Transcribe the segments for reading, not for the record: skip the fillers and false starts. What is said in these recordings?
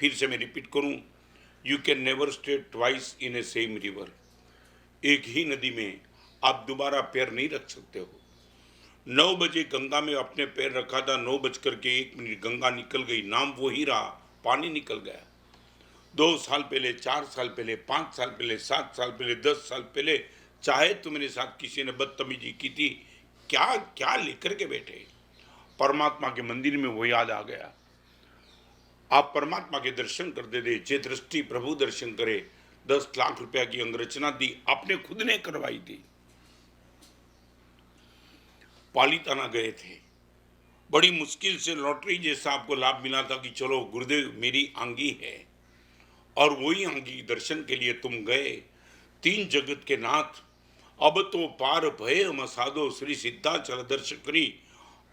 फिर से मैं रिपीट करूं, you can never stay twice in A same river. एक ही नदी में आप दोबारा पैर नहीं रख सकते हो। 9 बजे गंगा में अपने पैर रखा था, 9 बज कर के 1 मिनट गंगा निकल गई, नाम वो ही रहा, पानी निकल गया। 2 साल पहले, 4 साल पहले, 5 साल पहले, 7 साल पहले, 10 साल पहले, चाहे तुम्हारे साथ किसी ने बदतमीजी की थी, क्या क्या लेकर के बैठे, परमात्मा के मंदिर में वो याद आ गया। आप परमात्मा के दर्शन कर दे दे, जे दृष्टि प्रभु दर्शन करे। 10 लाख रुपया की अंगरचना दी, आपने खुद ने करवाई थी। पालीताना गए थे, बड़ी मुश्किल से लॉटरी जैसा आपको लाभ मिला था कि चलो गुरुदेव मेरी आंगी है, और वही आंगी दर्शन के लिए तुम गए। 3 जगत के नाथ, अब तो पार भय मसादो श्री सिद्धाचल दर्शन करी।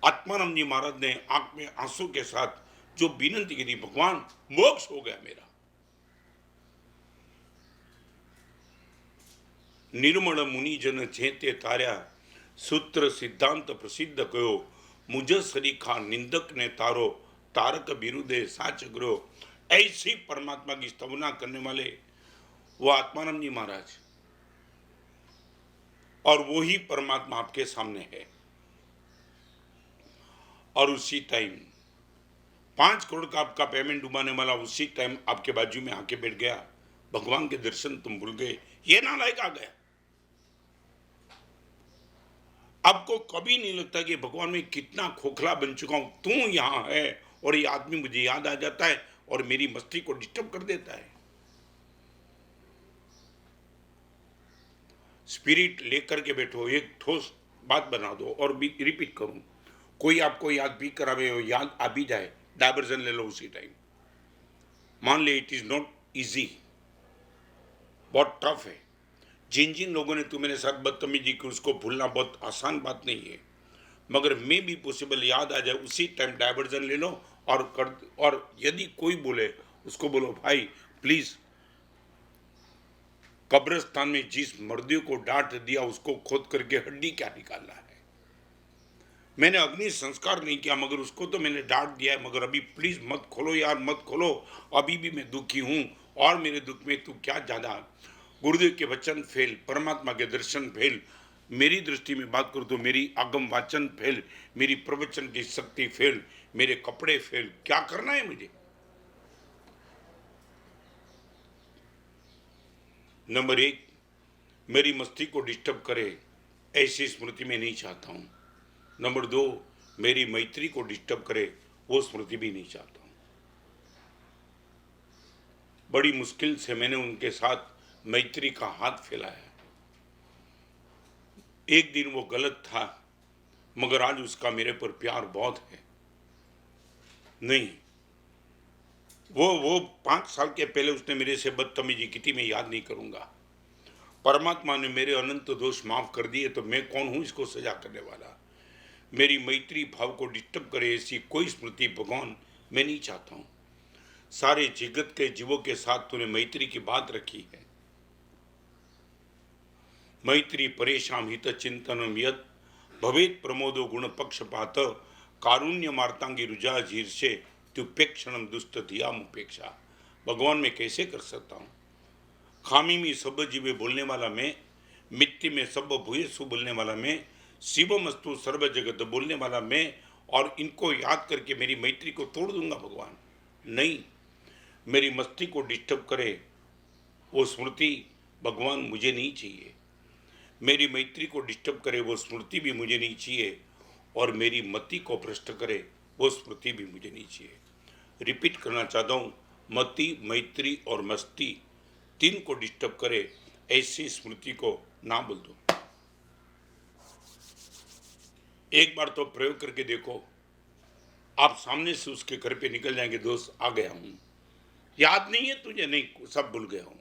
आत्मानंद जी महाराज ने आंख में आंसू के साथ जो विनती की थी, भगवान मोक्ष हो गया मेरा। निर्मल मुनि जन जेते तार्या, सूत्र सिद्धांत प्रसिद्ध कयो। मुझ सरीखा निंदक ने तारो, तारक बिरुदे साच ग्रो। ऐसी परमात्मा की स्तवना करने वाले वो आत्मानंद जी महाराज, और वो ही परमात्मा आपके सामने है। और उसी टाइम 5 करोड़ का आपका पेमेंट डुबाने वाला उसी टाइम आपके बाजू में आके बैठ गया। भगवान के दर्शन तुम भूल गए, ये नालायक आ गया। आपको कभी नहीं लगता कि भगवान में कितना खोखला बन चुका हूं, तू यहां है और ये आदमी मुझे याद आ जाता है और मेरी मस्ती को डिस्टर्ब कर देता है। स्पिरिट लेकर के बैठो, एक ठोस बात बना दो। और भी रिपीट करूं, कोई आपको याद भी करावे हो, याद आ भी जाए, डायवर्जन ले लो उसी टाइम। मान ले इट इज नॉट इजी, बहुत टफ है। जिन जिन लोगों ने तुम्हारे साथ बदतमीजी की उसको भूलना बहुत आसान बात नहीं है, मगर मे भी पॉसिबल याद आ जाए उसी टाइम डायवर्जन ले लो और कर। और यदि कोई बोले उसको बोलो, भाई प्लीज कब्रिस्तान में जिस मर्दी को डांट दिया उसको खोद करके हड्डी क्या निकालना है। मैंने अग्नि संस्कार नहीं किया मगर उसको तो मैंने डांट दिया है, मगर अभी प्लीज मत खोलो यार, मत खोलो, अभी भी मैं दुखी हूं और मेरे दुख में तू क्या ज्यादा। गुरुदेव के वचन फेल, परमात्मा के दर्शन फेल, मेरी दृष्टि में बात करूं तो मेरी आगम वाचन फेल, मेरी प्रवचन की शक्ति फेल, मेरे कपड़े फेल, क्या करना है मुझे। नंबर 1, मेरी मस्ती को डिस्टर्ब करे ऐसी स्मृति में नहीं चाहता हूं। नंबर 2, मेरी मैत्री को डिस्टर्ब करे वो स्मृति भी नहीं चाहता हूं। बड़ी मुश्किल से मैंने उनके साथ मैत्री का हाथ फैलाया। एक दिन वो गलत था मगर आज उसका मेरे पर प्यार बहुत है। नहीं, वो 5 साल के पहले उसने मेरे से बदतमीजी की थी, मैं याद नहीं करूंगा। परमात्मा ने मेरे अनंत दोष माफ कर दिए तो मैं कौन हूं इसको सजा करने वाला। मेरी मैत्री भाव को डिस्टर्ब करे ऐसी कोई स्मृति भगवान मैं नहीं चाहता हूं। सारे जगत के जीवों के साथ तूने मैत्री की बात रखी है। मैत्री परेशान हित चिंतन यद भवेत प्रमोदो गुण पक्षपात कारुण्य मार्तांगी रुजा झीर्षे त्युपेक्षणम दुष्ट धिया मुपेक्षा। भगवान मैं कैसे कर सकता हूँ। खामी में सब जीवे बोलने वाला मैं, मिट्टी में सब भूयसु बोलने वाला मैं, शिवमस्तु सर्व जगत बोलने वाला मैं, और इनको याद करके मेरी मैत्री को तोड़ दूंगा भगवान। नहीं, मेरी मस्ती को डिस्टर्ब करे वो स्मृति भगवान मुझे नहीं चाहिए। मेरी मैत्री को डिस्टर्ब करे वो स्मृति भी मुझे नहीं चाहिए, और मेरी मति को भ्रष्ट करे वो स्मृति भी मुझे नहीं चाहिए। रिपीट करना चाहता हूँ, मति, मैत्री और मस्ती 3 को डिस्टर्ब करे ऐसी स्मृति को ना बोल दो। एक बार तो प्रयोग करके देखो, आप सामने से उसके घर पे निकल जाएंगे, दोस्त आ गया हूं, याद नहीं है तुझे, नहीं सब भूल गया हूं।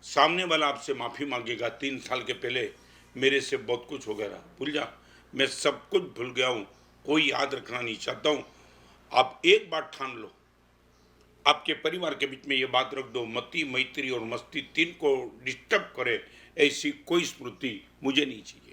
सामने वाला आपसे माफी मांगेगा, 3 साल के पहले मेरे से बहुत कुछ हो गया, भूल जा, मैं सब कुछ भूल गया हूं, कोई याद रखना नहीं चाहता हूं। आप एक बार ठान लो, आपके परिवार के बीच में ये बात रख दो, मति, मैत्री और मस्ती 3 को डिस्टर्ब करे ऐसी कोई स्मृति मुझे नहीं चाहिए।